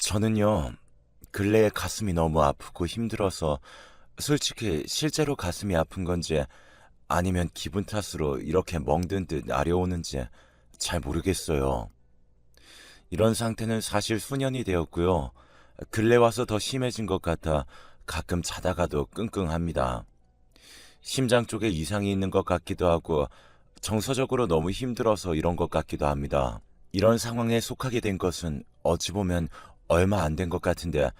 저는요, 근래에 가슴이 너무 아프고 힘들어서 솔직히 실제로 가슴이 아픈 건지 아니면 기분 탓으로 이렇게 멍든 듯 아려오는지 잘 모르겠어요. 이런 상태는 사실 수년이 되었고요. 근래 와서 더 심해진 것 같아 가끔 자다가도 끙끙합니다. 심장 쪽에 이상이 있는 것 같기도 하고 정서적으로 너무 힘들어서 이런 것 같기도 합니다. 이런 상황에 속하게 된 것은 어찌 보면 얼마 안 된 것 같은데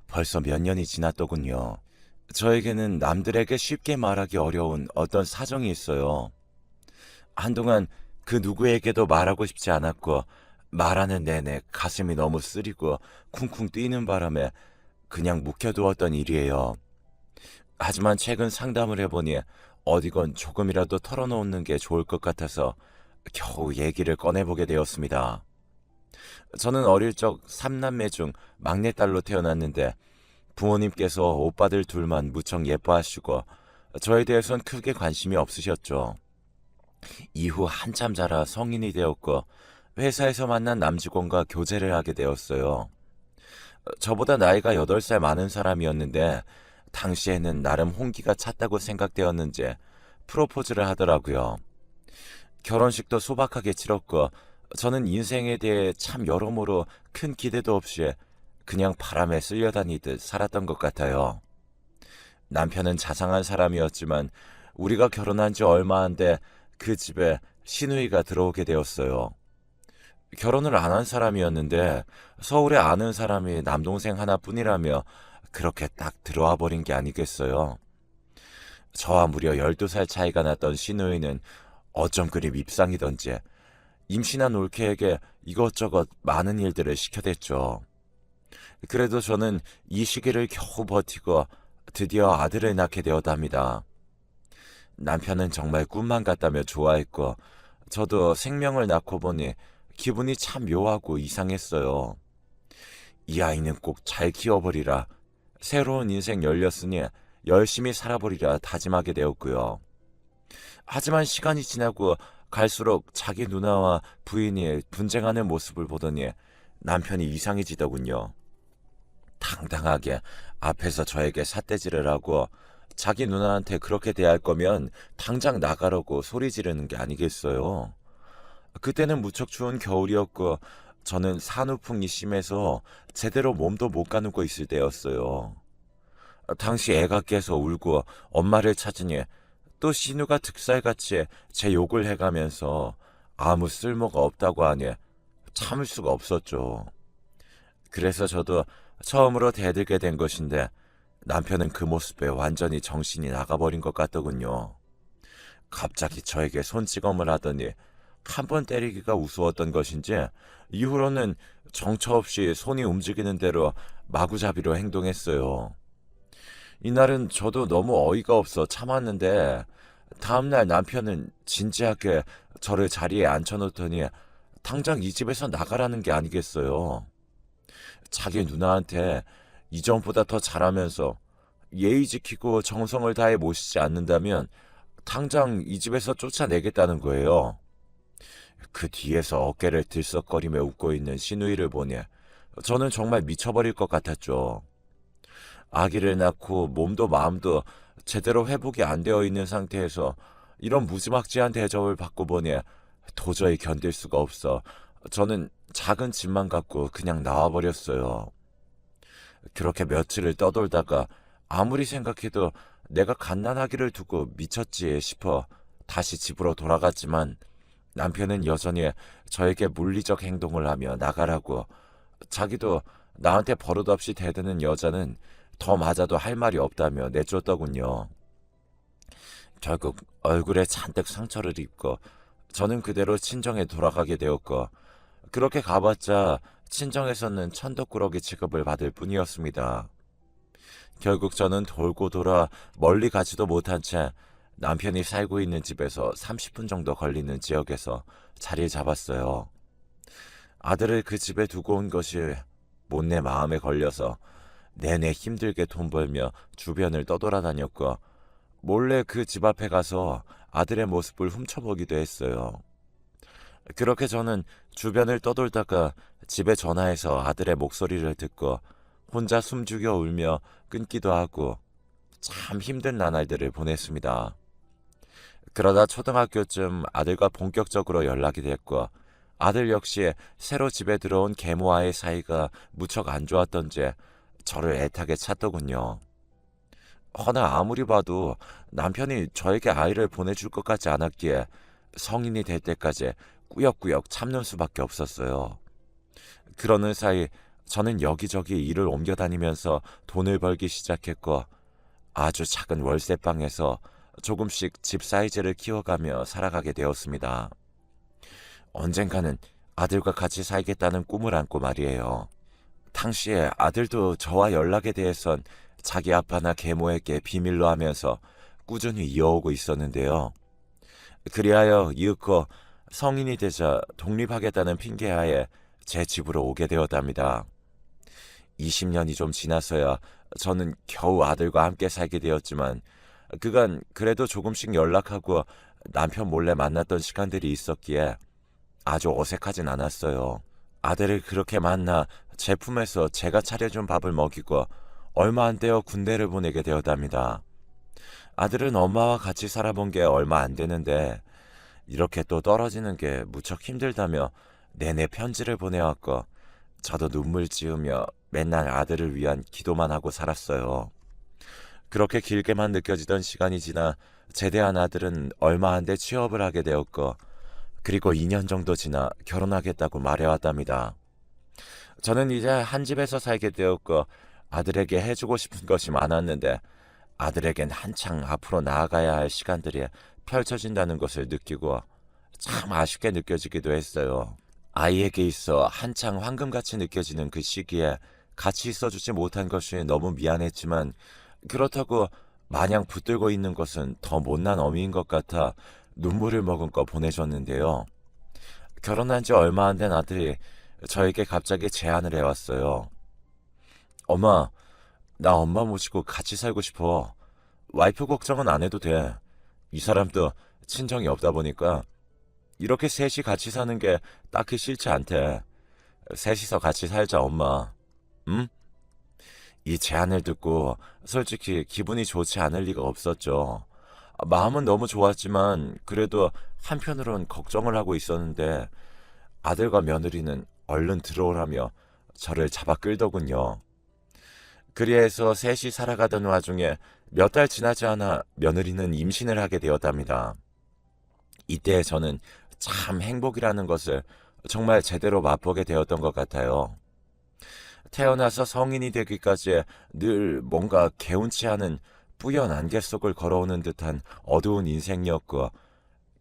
벌써 몇 년이 지났더군요. 저에게는 남들에게 쉽게 말하기 어려운 어떤 사정이 있어요. 한동안 그 누구에게도 말하고 싶지 않았고 말하는 내내 가슴이 너무 쓰리고 쿵쿵 뛰는 바람에 그냥 묵혀두었던 일이에요. 하지만 최근 상담을 해보니 어디건 조금이라도 털어놓는 게 좋을 것 같아서 겨우 얘기를 꺼내보게 되었습니다. 저는 어릴 적 삼남매 중 막내딸로 태어났는데 부모님께서 오빠들 둘만 무척 예뻐하시고 저에 대해선 크게 관심이 없으셨죠. 이후 한참 자라 성인이 되었고 회사에서 만난 남직원과 교제를 하게 되었어요. 저보다 나이가 8살 많은 사람이었는데 당시에는 나름 홍기가 찼다고 생각되었는지 프로포즈를 하더라고요. 결혼식도 소박하게 치렀고 저는 인생에 대해 참 여러모로 큰 기대도 없이 그냥 바람에 쓸려다니듯 살았던 것 같아요. 남편은 자상한 사람이었지만 우리가 결혼한 지 얼마 안 돼 그 집에 시누이가 들어오게 되었어요. 결혼을 안 한 사람이었는데 서울에 아는 사람이 남동생 하나뿐이라며 그렇게 딱 들어와 버린 게 아니겠어요. 저와 무려 12살 차이가 났던 시누이는 어쩜 그리 밉상이던지 임신한 올케에게 이것저것 많은 일들을 시켜댔죠. 그래도 저는 이 시기를 겨우 버티고 드디어 아들을 낳게 되었답니다. 남편은 정말 꿈만 같다며 좋아했고 저도 생명을 낳고 보니 기분이 참 묘하고 이상했어요. 이 아이는 꼭 잘 키워버리라. 새로운 인생 열렸으니 열심히 살아보리라 다짐하게 되었고요. 하지만 시간이 지나고 갈수록 자기 누나와 부인이 분쟁하는 모습을 보더니 남편이 이상해지더군요. 당당하게 앞에서 저에게 삿대질을 하고 자기 누나한테 그렇게 대할 거면 당장 나가라고 소리 지르는 게 아니겠어요. 그때는 무척 추운 겨울이었고 저는 산후풍이 심해서 제대로 몸도 못 가누고 있을 때였어요. 당시 애가 깨서 울고 엄마를 찾으니 또 신우가 득살같이 제 욕을 해가면서 아무 쓸모가 없다고 하니 참을 수가 없었죠. 그래서 저도 처음으로 대들게 된 것인데 남편은 그 모습에 완전히 정신이 나가버린 것 같더군요. 갑자기 저에게 손찌검을 하더니 한 번 때리기가 우스웠던 것인지 이후로는 정처 없이 손이 움직이는 대로 마구잡이로 행동했어요. 이날은 저도 너무 어이가 없어 참았는데 다음날 남편은 진지하게 저를 자리에 앉혀놓더니 당장 이 집에서 나가라는 게 아니겠어요. 자기 누나한테 이전보다 더 잘하면서 예의 지키고 정성을 다해 모시지 않는다면 당장 이 집에서 쫓아내겠다는 거예요. 그 뒤에서 어깨를 들썩거리며 웃고 있는 시누이를 보니 저는 정말 미쳐버릴 것 같았죠. 아기를 낳고 몸도 마음도 제대로 회복이 안 되어 있는 상태에서 이런 무지막지한 대접을 받고 보니 도저히 견딜 수가 없어 저는 작은 집만 갖고 그냥 나와버렸어요. 그렇게 며칠을 떠돌다가 아무리 생각해도 내가 갓난아기를 두고 미쳤지 싶어 다시 집으로 돌아갔지만 남편은 여전히 저에게 물리적 행동을 하며 나가라고 자기도 나한테 버릇없이 대드는 여자는 더 맞아도 할 말이 없다며 내쫓더군요. 결국 얼굴에 잔뜩 상처를 입고 저는 그대로 친정에 돌아가게 되었고 그렇게 가봤자 친정에서는 천덕꾸러기 취급을 받을 뿐이었습니다. 결국 저는 돌고 돌아 멀리 가지도 못한 채 남편이 살고 있는 집에서 30분 정도 걸리는 지역에서 자리를 잡았어요. 아들을 그 집에 두고 온 것이 못내 마음에 걸려서 내내 힘들게 돈 벌며 주변을 떠돌아다녔고 몰래 그 집 앞에 가서 아들의 모습을 훔쳐보기도 했어요. 그렇게 저는 주변을 떠돌다가 집에 전화해서 아들의 목소리를 듣고 혼자 숨죽여 울며 끊기도 하고 참 힘든 나날들을 보냈습니다. 그러다 초등학교쯤 아들과 본격적으로 연락이 됐고 아들 역시 새로 집에 들어온 계모와의 사이가 무척 안 좋았던지 저를 애타게 찾더군요. 허나 아무리 봐도 남편이 저에게 아이를 보내줄 것 같지 않았기에 성인이 될 때까지 꾸역꾸역 참는 수밖에 없었어요. 그러는 사이 저는 여기저기 일을 옮겨 다니면서 돈을 벌기 시작했고 아주 작은 월세방에서 조금씩 집 사이즈를 키워가며 살아가게 되었습니다. 언젠가는 아들과 같이 살겠다는 꿈을 안고 말이에요. 당시에 아들도 저와 연락에 대해선 자기 아빠나 계모에게 비밀로 하면서 꾸준히 이어오고 있었는데요. 그리하여 이윽고 성인이 되자 독립하겠다는 핑계하에 제 집으로 오게 되었답니다. 20년이 좀 지나서야 저는 겨우 아들과 함께 살게 되었지만 그간 그래도 조금씩 연락하고 남편 몰래 만났던 시간들이 있었기에 아주 어색하진 않았어요. 아들을 그렇게 만나 제품에서 제가 차려준 밥을 먹이고 얼마 안 되어 군대를 보내게 되었답니다. 아들은 엄마와 같이 살아본 게 얼마 안 되는데 이렇게 또 떨어지는 게 무척 힘들다며 내내 편지를 보내왔고 저도 눈물 지으며 맨날 아들을 위한 기도만 하고 살았어요. 그렇게 길게만 느껴지던 시간이 지나 제대한 아들은 얼마 안 돼 취업을 하게 되었고 그리고 2년 정도 지나 결혼하겠다고 말해왔답니다. 저는 이제 한 집에서 살게 되었고 아들에게 해주고 싶은 것이 많았는데 아들에겐 한창 앞으로 나아가야 할 시간들이 펼쳐진다는 것을 느끼고 참 아쉽게 느껴지기도 했어요. 아이에게 있어 한창 황금같이 느껴지는 그 시기에 같이 있어주지 못한 것이 너무 미안했지만 그렇다고 마냥 붙들고 있는 것은 더 못난 어미인 것 같아 눈물을 머금고 보내줬는데요. 결혼한 지 얼마 안 된 아들이 저에게 갑자기 제안을 해왔어요. 엄마, 나 엄마 모시고 같이 살고 싶어. 와이프 걱정은 안 해도 돼. 이 사람도 친정이 없다 보니까 이렇게 셋이 같이 사는 게 딱히 싫지 않대. 셋이서 같이 살자, 엄마. 응? 이 제안을 듣고 솔직히 기분이 좋지 않을 리가 없었죠. 마음은 너무 좋았지만 그래도 한편으론 걱정을 하고 있었는데 아들과 며느리는 얼른 들어오라며 저를 잡아 끌더군요. 그리해서 셋이 살아가던 와중에 몇 달 지나지 않아 며느리는 임신을 하게 되었답니다. 이때 저는 참 행복이라는 것을 정말 제대로 맛보게 되었던 것 같아요. 태어나서 성인이 되기까지 늘 뭔가 개운치 않은 뿌연 안개 속을 걸어오는 듯한 어두운 인생이었고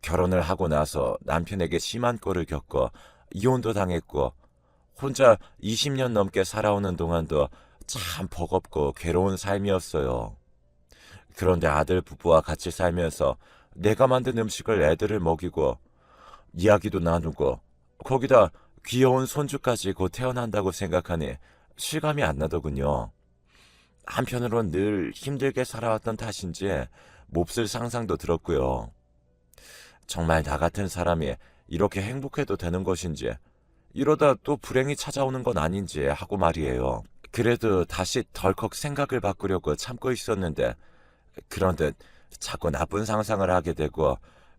결혼을 하고 나서 남편에게 심한 꼴을 겪고 이혼도 당했고 혼자 20년 넘게 살아오는 동안도 참 버겁고 괴로운 삶이었어요. 그런데 아들 부부와 같이 살면서 내가 만든 음식을 애들을 먹이고 이야기도 나누고 거기다 귀여운 손주까지 곧 태어난다고 생각하니 실감이 안 나더군요. 한편으론 늘 힘들게 살아왔던 탓인지 몹쓸 상상도 들었고요. 정말 나 같은 사람이 이렇게 행복해도 되는 것인지 이러다 또 불행이 찾아오는 건 아닌지 하고 말이에요. 그래도 다시 덜컥 생각을 바꾸려고 참고 있었는데 그런듯 자꾸 나쁜 상상을 하게 되고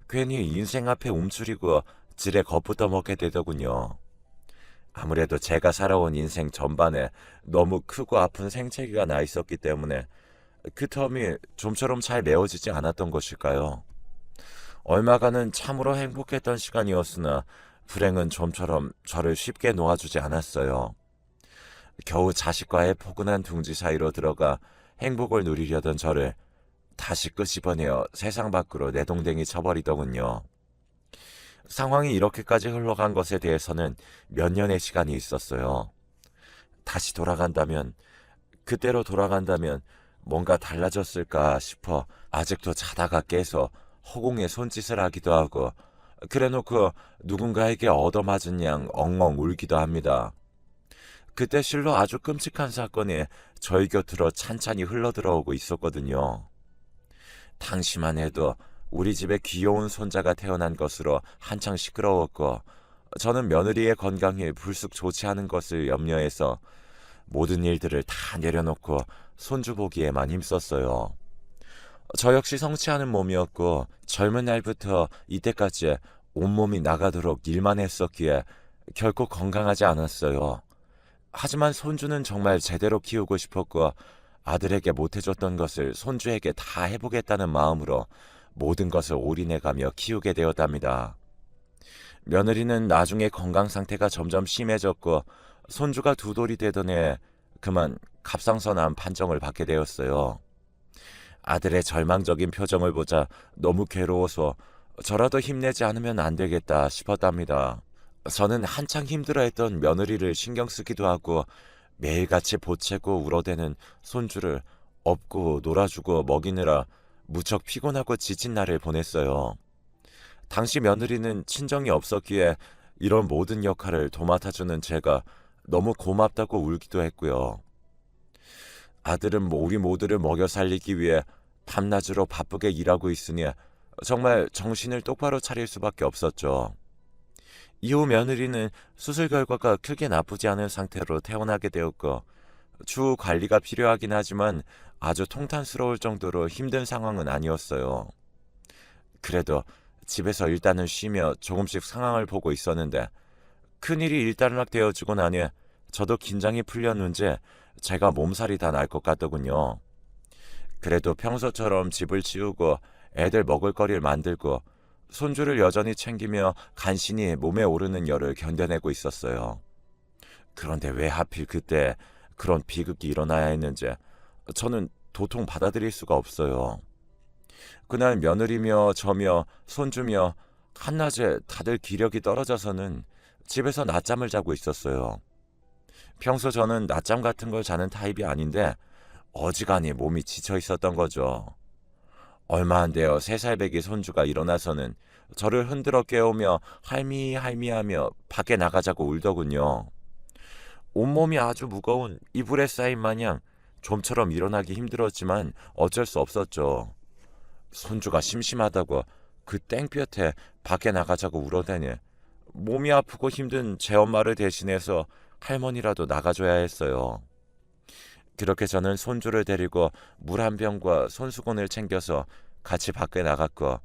괜히 인생 앞에 움츠리고 지레 겁부터 먹게 되더군요. 아무래도 제가 살아온 인생 전반에 너무 크고 아픈 생채기가 나 있었기 때문에 그 텀이 좀처럼 잘 메워지지 않았던 것일까요? 얼마간은 참으로 행복했던 시간이었으나 불행은 좀처럼 저를 쉽게 놓아주지 않았어요. 겨우 자식과의 포근한 둥지 사이로 들어가 행복을 누리려던 저를 다시 끄집어내어 세상 밖으로 내동댕이 쳐버리더군요. 상황이 이렇게까지 흘러간 것에 대해서는 몇 년의 시간이 있었어요. 다시 돌아간다면, 그때로 돌아간다면 뭔가 달라졌을까 싶어 아직도 자다가 깨서 허공에 손짓을 하기도 하고 그래놓고 누군가에게 얻어맞은 양 엉엉 울기도 합니다. 그때 실로 아주 끔찍한 사건이 저희 곁으로 찬찬히 흘러들어오고 있었거든요. 당시만 해도 우리 집에 귀여운 손자가 태어난 것으로 한창 시끄러웠고 저는 며느리의 건강이 불쑥 좋지 않은 것을 염려해서 모든 일들을 다 내려놓고 손주 보기에만 힘썼어요. 저 역시 성치 않은 몸이었고 젊은 날부터 이때까지 온몸이 나가도록 일만 했었기에 결코 건강하지 않았어요. 하지만 손주는 정말 제대로 키우고 싶었고 아들에게 못해줬던 것을 손주에게 다 해보겠다는 마음으로 모든 것을 올인해가며 키우게 되었답니다. 며느리는 나중에 건강 상태가 점점 심해졌고 손주가 두 돌이 되던 해 그만 갑상선암 판정을 받게 되었어요. 아들의 절망적인 표정을 보자 너무 괴로워서 저라도 힘내지 않으면 안 되겠다 싶었답니다. 저는 한창 힘들어했던 며느리를 신경 쓰기도 하고 매일같이 보채고 울어대는 손주를 업고 놀아주고 먹이느라 무척 피곤하고 지친 날을 보냈어요. 당시 며느리는 친정이 없었기에 이런 모든 역할을 도맡아주는 제가 너무 고맙다고 울기도 했고요. 아들은 우리 모두를 먹여 살리기 위해 밤낮으로 바쁘게 일하고 있으니 정말 정신을 똑바로 차릴 수밖에 없었죠. 이후 며느리는 수술 결과가 크게 나쁘지 않은 상태로 퇴원하게 되었고 추후 관리가 필요하긴 하지만 아주 통탄스러울 정도로 힘든 상황은 아니었어요. 그래도 집에서 일단은 쉬며 조금씩 상황을 보고 있었는데 큰일이 일단락되어지고 나니 저도 긴장이 풀렸는지 제가 몸살이 다 날 것 같더군요. 그래도 평소처럼 집을 치우고 애들 먹을 거리를 만들고 손주를 여전히 챙기며 간신히 몸에 오르는 열을 견뎌내고 있었어요. 그런데 왜 하필 그때 그런 비극이 일어나야 했는지 저는 도통 받아들일 수가 없어요. 그날 며느리며 저며 손주며 한낮에 다들 기력이 떨어져서는 집에서 낮잠을 자고 있었어요. 평소 저는 낮잠 같은 걸 자는 타입이 아닌데 어지간히 몸이 지쳐 있었던 거죠. 얼마 안 되어 3살배기 손주가 일어나서는 저를 흔들어 깨우며 할미 할미 하며 밖에 나가자고 울더군요. 온몸이 아주 무거운 이불에 쌓인 마냥 좀처럼 일어나기 힘들었지만 어쩔 수 없었죠. 손주가 심심하다고 그 땡볕에 밖에 나가자고 울어대니 몸이 아프고 힘든 제 엄마를 대신해서 할머니라도 나가줘야 했어요. 그렇게 저는 손주를 데리고 물 한 병과 손수건을 챙겨서 같이 밖에 나갔고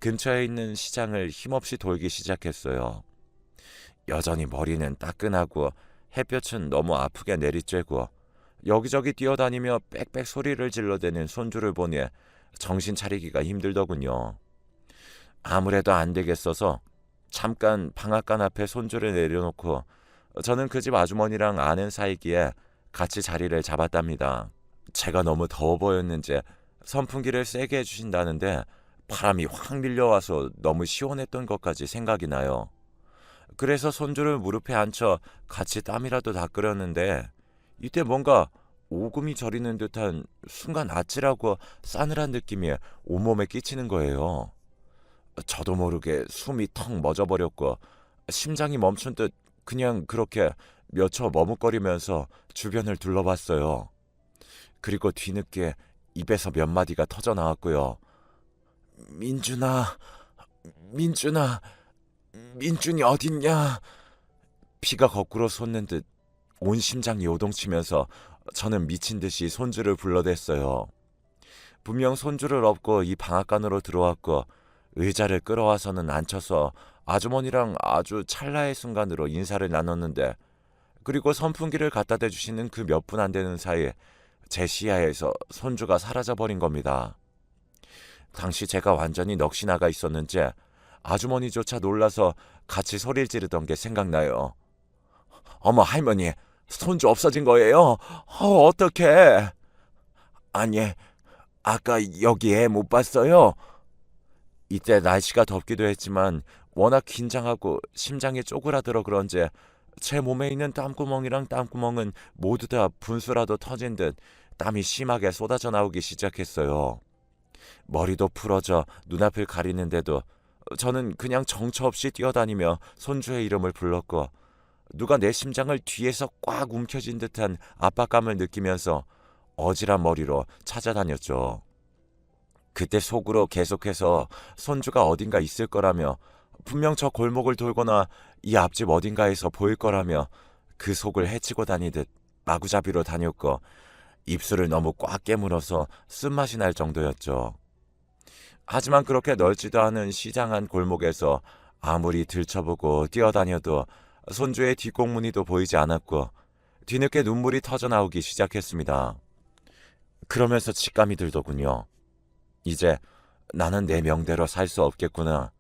근처에 있는 시장을 힘없이 돌기 시작했어요. 여전히 머리는 따끈하고 햇볕은 너무 아프게 내리쬐고 여기저기 뛰어다니며 빽빽 소리를 질러대는 손주를 보니 정신 차리기가 힘들더군요. 아무래도 안 되겠어서 잠깐 방앗간 앞에 손주를 내려놓고 저는 그 집 아주머니랑 아는 사이기에 같이 자리를 잡았답니다. 제가 너무 더워 보였는지 선풍기를 세게 해주신다는데 바람이 확 밀려와서 너무 시원했던 것까지 생각이 나요. 그래서 손주를 무릎에 앉혀 같이 땀이라도 닦으려는데 이때 뭔가 오금이 저리는 듯한 순간 아찔하고 싸늘한 느낌이 온몸에 끼치는 거예요. 저도 모르게 숨이 턱 멎어버렸고 심장이 멈춘 듯 그냥 그렇게 몇 초 머뭇거리면서 주변을 둘러봤어요. 그리고 뒤늦게 입에서 몇 마디가 터져 나왔고요. 민준아, 민준아, 민준이 어딨냐? 피가 거꾸로 솟는 듯 온 심장이 요동치면서 저는 미친 듯이 손주를 불러댔어요. 분명 손주를 업고 이 방앗간으로 들어왔고 의자를 끌어와서는 앉혀서 아주머니랑 아주 찰나의 순간으로 인사를 나눴는데 그리고 선풍기를 갖다 대주시는 그 몇 분 안 되는 사이에 제 시야에서 손주가 사라져버린 겁니다. 당시 제가 완전히 넋이 나가 있었는지 아주머니조차 놀라서 같이 소리를 지르던 게 생각나요. 어머 할머니, 손주 없어진 거예요? 어떡해? 아니, 아까 여기 애 못 봤어요? 이때 날씨가 덥기도 했지만 워낙 긴장하고 심장이 쪼그라들어 그런지 제 몸에 있는 땀구멍이랑 땀구멍은 모두 다 분수라도 터진 듯 땀이 심하게 쏟아져 나오기 시작했어요. 머리도 풀어져 눈앞을 가리는데도 저는 그냥 정처 없이 뛰어다니며 손주의 이름을 불렀고 누가 내 심장을 뒤에서 꽉 움켜쥔 듯한 압박감을 느끼면서 어지란 머리로 찾아다녔죠. 그때 속으로 계속해서 손주가 어딘가 있을 거라며, 분명 저 골목을 돌거나 이 앞집 어딘가에서 보일 거라며 그 속을 헤치고 다니듯 마구잡이로 다녔고, 입술을 너무 꽉 깨물어서 쓴맛이 날 정도였죠. 하지만 그렇게 넓지도 않은 시장 안 골목에서 아무리 들춰보고 뛰어다녀도 손주의 뒷공무니도 보이지 않았고, 뒤늦게 눈물이 터져나오기 시작했습니다. 그러면서 직감이 들더군요. 이제 나는 내 명대로 살 수 없겠구나.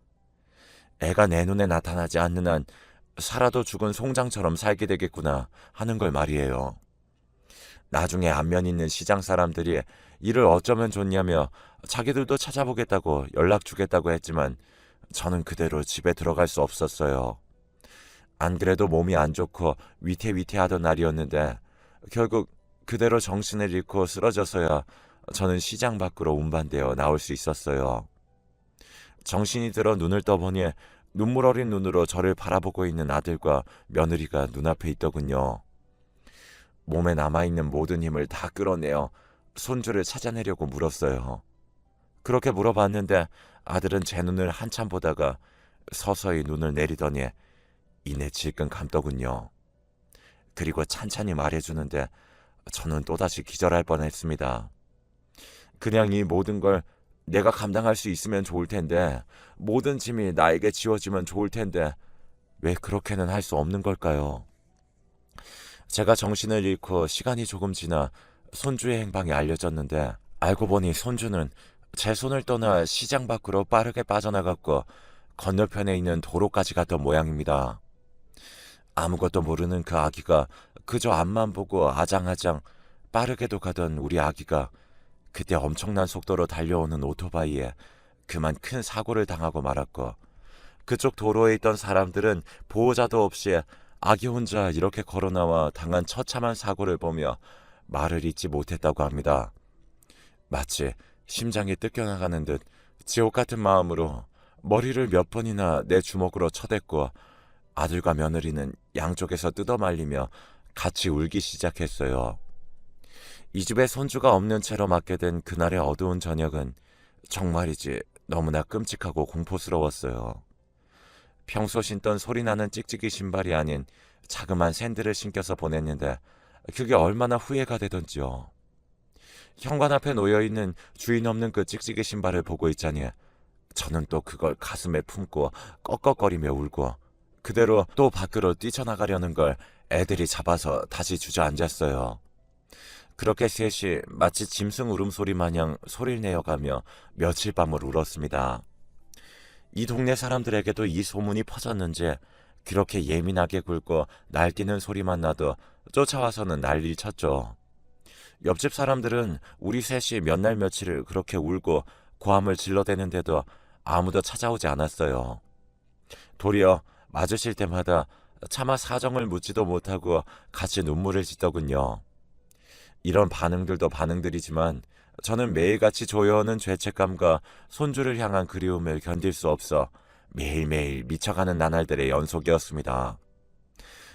애가 내 눈에 나타나지 않는 한 살아도 죽은 송장처럼 살게 되겠구나 하는 걸 말이에요. 나중에 안면 있는 시장 사람들이 이를 어쩌면 좋냐며 자기들도 찾아보겠다고 연락 주겠다고 했지만, 저는 그대로 집에 들어갈 수 없었어요. 안 그래도 몸이 안 좋고 위태위태하던 날이었는데, 결국 그대로 정신을 잃고 쓰러져서야 저는 시장 밖으로 운반되어 나올 수 있었어요. 정신이 들어 눈을 떠보니 눈물 어린 눈으로 저를 바라보고 있는 아들과 며느리가 눈앞에 있더군요. 몸에 남아있는 모든 힘을 다 끌어내어 손주를 찾아내려고 물었어요. 그렇게 물어봤는데 아들은 제 눈을 한참 보다가 서서히 눈을 내리더니 이내 질끈 감더군요. 그리고 찬찬히 말해주는데 저는 또다시 기절할 뻔했습니다. 그냥 이 모든 걸 내가 감당할 수 있으면 좋을 텐데, 모든 짐이 나에게 지워지면 좋을 텐데 왜 그렇게는 할 수 없는 걸까요? 제가 정신을 잃고 시간이 조금 지나 손주의 행방이 알려졌는데, 알고 보니 손주는 제 손을 떠나 시장 밖으로 빠르게 빠져나갔고 건너편에 있는 도로까지 갔던 모양입니다. 아무것도 모르는 그 아기가 그저 앞만 보고 아장아장 빠르게도 가던 우리 아기가 그때 엄청난 속도로 달려오는 오토바이에 그만 큰 사고를 당하고 말았고, 그쪽 도로에 있던 사람들은 보호자도 없이 아기 혼자 이렇게 걸어나와 당한 처참한 사고를 보며 말을 잇지 못했다고 합니다. 마치 심장이 뜯겨나가는 듯 지옥 같은 마음으로 머리를 몇 번이나 내 주먹으로 쳐댔고, 아들과 며느리는 양쪽에서 뜯어말리며 같이 울기 시작했어요. 이 집에 손주가 없는 채로 맞게 된 그날의 어두운 저녁은 정말이지 너무나 끔찍하고 공포스러웠어요. 평소 신던 소리나는 찍찍이 신발이 아닌 자그만 샌들을 신겨서 보냈는데 그게 얼마나 후회가 되던지요. 현관 앞에 놓여있는 주인 없는 그 찍찍이 신발을 보고 있자니 저는 또 그걸 가슴에 품고 꺽꺽거리며 울고, 그대로 또 밖으로 뛰쳐나가려는 걸 애들이 잡아서 다시 주저앉았어요. 그렇게 셋이 마치 짐승 울음소리 마냥 소리를 내어가며 며칠 밤을 울었습니다. 이 동네 사람들에게도 이 소문이 퍼졌는지 그렇게 예민하게 굴고 날뛰는 소리만 나도 쫓아와서는 난리를 쳤죠. 옆집 사람들은 우리 셋이 몇 날 며칠을 그렇게 울고 고함을 질러대는데도 아무도 찾아오지 않았어요. 도리어 맞으실 때마다 차마 사정을 묻지도 못하고 같이 눈물을 짓더군요. 이런 반응들도 반응들이지만 저는 매일같이 조여오는 죄책감과 손주를 향한 그리움을 견딜 수 없어 매일매일 미쳐가는 나날들의 연속이었습니다.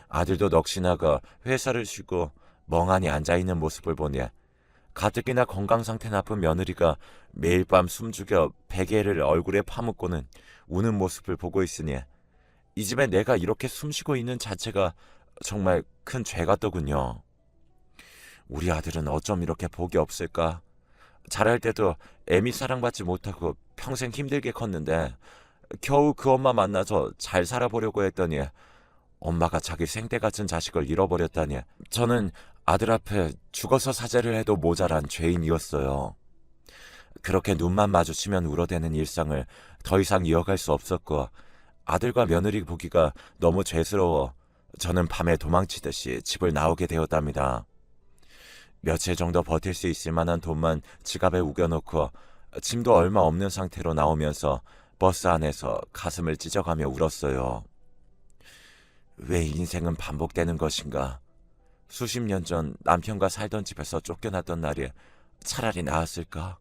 아들도 넋이 나가 회사를 쉬고 멍하니 앉아있는 모습을 보니, 가뜩이나 건강상태 나쁜 며느리가 매일 밤 숨죽여 베개를 얼굴에 파묻고는 우는 모습을 보고 있으니 이 집에 내가 이렇게 숨쉬고 있는 자체가 정말 큰 죄 같더군요. 우리 아들은 어쩜 이렇게 복이 없을까? 자랄 때도 애미 사랑받지 못하고 평생 힘들게 컸는데 겨우 그 엄마 만나서 잘 살아보려고 했더니 엄마가 자기 생떼 같은 자식을 잃어버렸다니, 저는 아들 앞에 죽어서 사죄를 해도 모자란 죄인이었어요. 그렇게 눈만 마주치면 울어대는 일상을 더 이상 이어갈 수 없었고, 아들과 며느리 보기가 너무 죄스러워 저는 밤에 도망치듯이 집을 나오게 되었답니다. 며칠 정도 버틸 수 있을 만한 돈만 지갑에 우겨놓고 짐도 얼마 없는 상태로 나오면서 버스 안에서 가슴을 찢어가며 울었어요. 왜 인생은 반복되는 것인가? 수십 년 전 남편과 살던 집에서 쫓겨났던 날이 차라리 나았을까?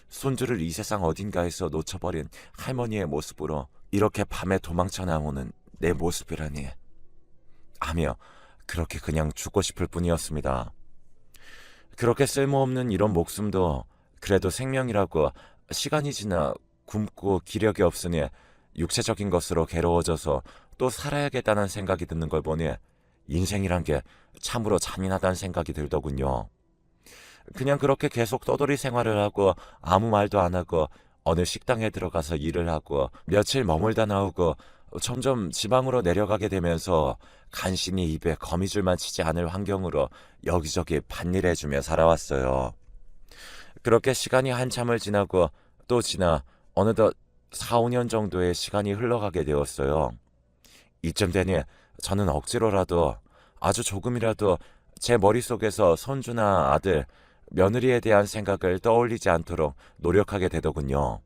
손주를 이 세상 어딘가에서 놓쳐버린 할머니의 모습으로 이렇게 밤에 도망쳐 나오는 내 모습이라니 하며 그렇게 그냥 죽고 싶을 뿐이었습니다. 그렇게 쓸모없는 이런 목숨도 그래도 생명이라고 시간이 지나 굶고 기력이 없으니 육체적인 것으로 괴로워져서 또 살아야겠다는 생각이 드는 걸 보니 인생이란 게 참으로 잔인하다는 생각이 들더군요. 그냥 그렇게 계속 떠돌이 생활을 하고 아무 말도 안 하고 어느 식당에 들어가서 일을 하고 며칠 머물다 나오고 점점 지방으로 내려가게 되면서 간신히 입에 거미줄만 치지 않을 환경으로 여기저기 밭일해주며 살아왔어요. 그렇게 시간이 한참을 지나고 또 지나 어느덧 4, 5년 정도의 시간이 흘러가게 되었어요. 이쯤 되니 저는 억지로라도 아주 조금이라도 제 머릿속에서 손주나 아들, 며느리에 대한 생각을 떠올리지 않도록 노력하게 되더군요.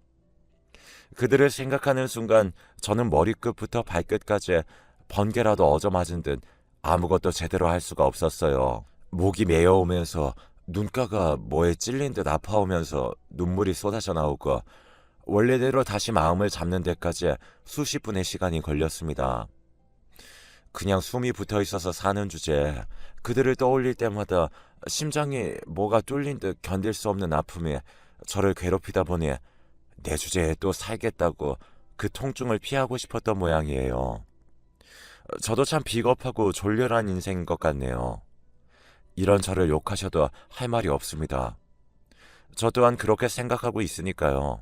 그들을 생각하는 순간 저는 머리끝부터 발끝까지 번개라도 얻어맞은 듯 아무것도 제대로 할 수가 없었어요. 목이 메어오면서 눈가가 뭐에 찔린 듯 아파오면서 눈물이 쏟아져 나오고 원래대로 다시 마음을 잡는 데까지 수십 분의 시간이 걸렸습니다. 그냥 숨이 붙어 있어서 사는 주제에 그들을 떠올릴 때마다 심장이 뭐가 뚫린 듯 견딜 수 없는 아픔이 저를 괴롭히다 보니 내 주제에 또 살겠다고 그 통증을 피하고 싶었던 모양이에요. 저도 참 비겁하고 졸렬한 인생인 것 같네요. 이런 저를 욕하셔도 할 말이 없습니다. 저 또한 그렇게 생각하고 있으니까요.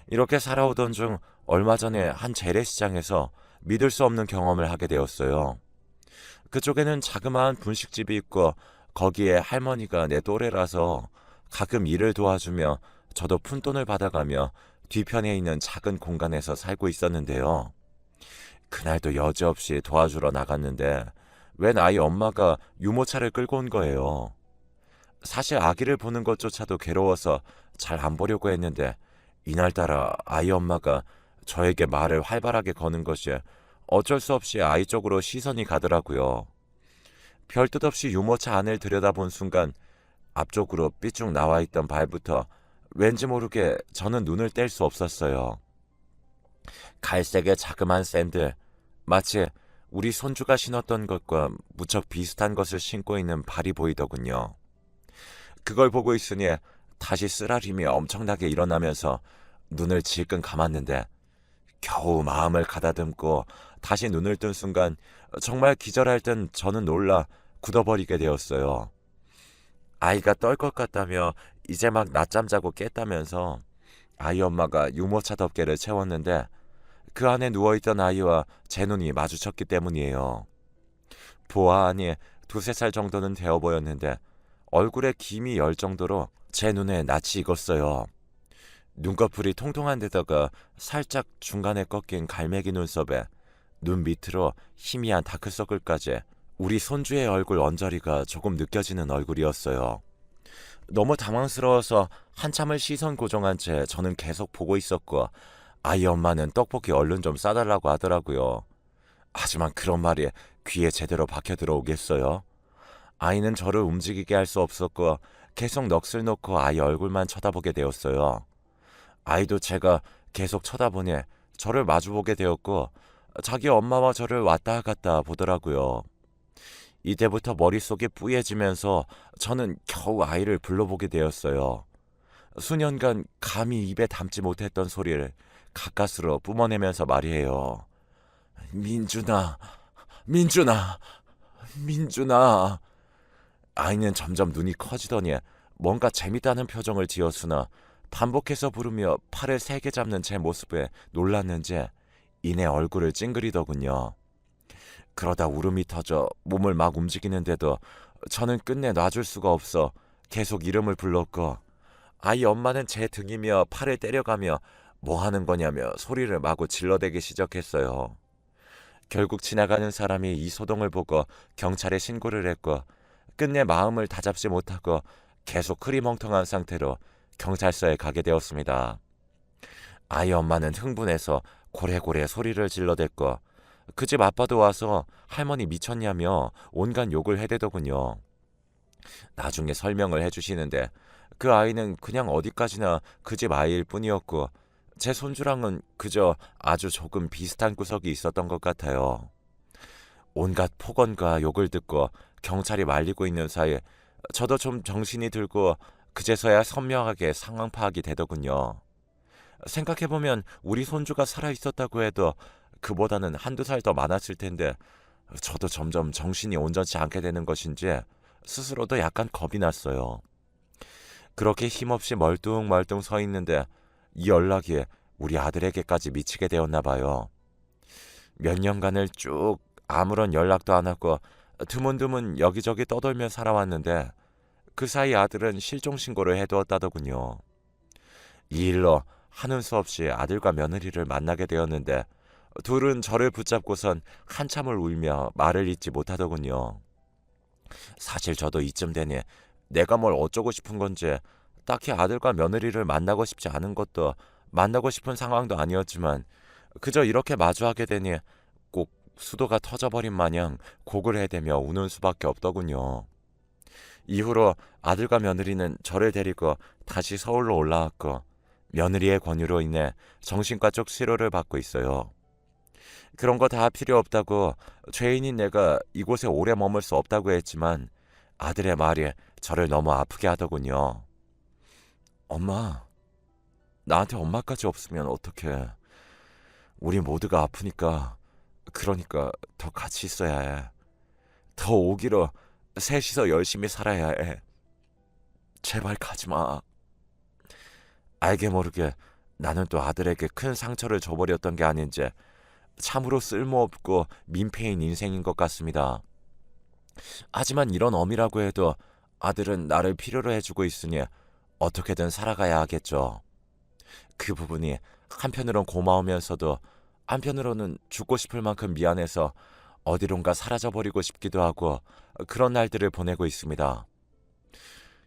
이렇게 살아오던 중 얼마 전에 한 재래시장에서 믿을 수 없는 경험을 하게 되었어요. 그쪽에는 자그마한 분식집이 있고 거기에 할머니가 내 또래라서 가끔 일을 도와주며 저도 푼돈을 받아가며 뒤편에 있는 작은 공간에서 살고 있었는데요. 그날도 여지없이 도와주러 나갔는데 웬 아이 엄마가 유모차를 끌고 온 거예요. 사실 아기를 보는 것조차도 괴로워서 잘 안 보려고 했는데 이날따라 아이 엄마가 저에게 말을 활발하게 거는 것이 어쩔 수 없이 아이 쪽으로 시선이 가더라고요. 별뜻 없이 유모차 안을 들여다본 순간 앞쪽으로 삐쭉 나와 있던 발부터 왠지 모르게 저는 눈을 뗄 수 없었어요. 갈색의 자그마한 샌들, 마치 우리 손주가 신었던 것과 무척 비슷한 것을 신고 있는 발이 보이더군요. 그걸 보고 있으니 다시 쓰라림이 엄청나게 일어나면서 눈을 질끈 감았는데 겨우 마음을 가다듬고 다시 눈을 뜬 순간 정말 기절할 땐 저는 놀라 굳어버리게 되었어요. 아이가 떨 것 같다며 이제 막 낮잠 자고 깼다면서 아이 엄마가 유모차 덮개를 채웠는데 그 안에 누워있던 아이와 제 눈이 마주쳤기 때문이에요. 보아하니 2~3살 정도는 되어 보였는데 얼굴에 김이 열 정도로 제 눈에 낯이 익었어요. 눈꺼풀이 통통한 데다가 살짝 중간에 꺾인 갈매기 눈썹에 눈 밑으로 희미한 다크서클까지 우리 손주의 얼굴 언저리가 조금 느껴지는 얼굴이었어요. 너무 당황스러워서 한참을 시선 고정한 채 저는 계속 보고 있었고 아이 엄마는 떡볶이 얼른 좀 싸달라고 하더라고요. 하지만 그런 말이 귀에 제대로 박혀 들어오겠어요? 아이는 저를 움직이게 할 수 없었고 계속 넋을 놓고 아이 얼굴만 쳐다보게 되었어요. 아이도 제가 계속 쳐다보니 저를 마주보게 되었고 자기 엄마와 저를 왔다 갔다 보더라고요. 이때부터 머릿속이 뿌얘지면서 저는 겨우 아이를 불러보게 되었어요. 수년간 감히 입에 담지 못했던 소리를 가까스로 뿜어내면서 말이에요. 민준아, 민준아, 민준아. 아이는 점점 눈이 커지더니 뭔가 재밌다는 표정을 지었으나 반복해서 부르며 팔을 세게 잡는 제 모습에 놀랐는지 이내 얼굴을 찡그리더군요. 그러다 울음이 터져 몸을 막 움직이는데도 저는 끝내 놔줄 수가 없어 계속 이름을 불렀고 아이 엄마는 제 등이며 팔을 때려가며 뭐 하는 거냐며 소리를 마구 질러대기 시작했어요. 결국 지나가는 사람이 이 소동을 보고 경찰에 신고를 했고 끝내 마음을 다잡지 못하고 계속 흐리멍텅한 상태로 경찰서에 가게 되었습니다. 아이 엄마는 흥분해서 고래고래 소리를 질러댔고 그 집 아빠도 와서 할머니 미쳤냐며 온갖 욕을 해대더군요. 나중에 설명을 해주시는데 그 아이는 그냥 어디까지나 그 집 아이일 뿐이었고 제 손주랑은 그저 아주 조금 비슷한 구석이 있었던 것 같아요. 온갖 폭언과 욕을 듣고 경찰이 말리고 있는 사이에 저도 좀 정신이 들고 그제서야 선명하게 상황 파악이 되더군요. 생각해보면 우리 손주가 살아있었다고 해도 그보다는 한두 살 더 많았을 텐데 저도 점점 정신이 온전치 않게 되는 것인지 스스로도 약간 겁이 났어요. 그렇게 힘없이 멀뚱멀뚱 서 있는데 이 연락이 우리 아들에게까지 미치게 되었나 봐요. 몇 년간을 쭉 아무런 연락도 안 하고 드문드문 여기저기 떠돌며 살아왔는데 그 사이 아들은 실종 신고를 해두었다더군요. 이 일로 하는 수 없이 아들과 며느리를 만나게 되었는데 둘은 저를 붙잡고선 한참을 울며 말을 잇지 못하더군요. 사실 저도 이쯤 되니 내가 뭘 어쩌고 싶은 건지 딱히 아들과 며느리를 만나고 싶지 않은 것도 만나고 싶은 상황도 아니었지만 그저 이렇게 마주하게 되니 꼭 수도가 터져버린 마냥 곡을 해대며 우는 수밖에 없더군요. 이후로 아들과 며느리는 저를 데리고 다시 서울로 올라왔고 며느리의 권유로 인해 정신과 쪽 치료를 받고 있어요. 그런 거 다 필요 없다고 죄인인 내가 이곳에 오래 머물 수 없다고 했지만 아들의 말이 저를 너무 아프게 하더군요. 엄마, 나한테 엄마까지 없으면 어떡해. 우리 모두가 아프니까 그러니까 더 같이 있어야 해. 더 오기로 셋이서 열심히 살아야 해. 제발 가지 마. 알게 모르게 나는 또 아들에게 큰 상처를 줘버렸던 게 아닌지 참으로 쓸모없고 민폐인 인생인 것 같습니다. 하지만 이런 엄이라고 해도 아들은 나를 필요로 해주고 있으니 어떻게든 살아가야 하겠죠. 그 부분이 한편으론 고마우면서도 한편으로는 죽고 싶을 만큼 미안해서 어디론가 사라져버리고 싶기도 하고 그런 날들을 보내고 있습니다.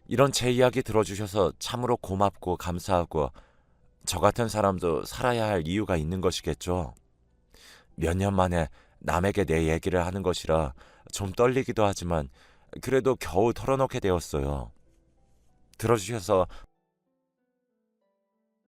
이런 제 이야기 들어주셔서 참으로 고맙고 감사하고 저 같은 사람도 살아야 할 이유가 있는 것이겠죠. 몇 년 만에 남에게 내 얘기를 하는 것이라 좀 떨리기도 하지만 그래도 겨우 털어놓게 되었어요. 들어주셔서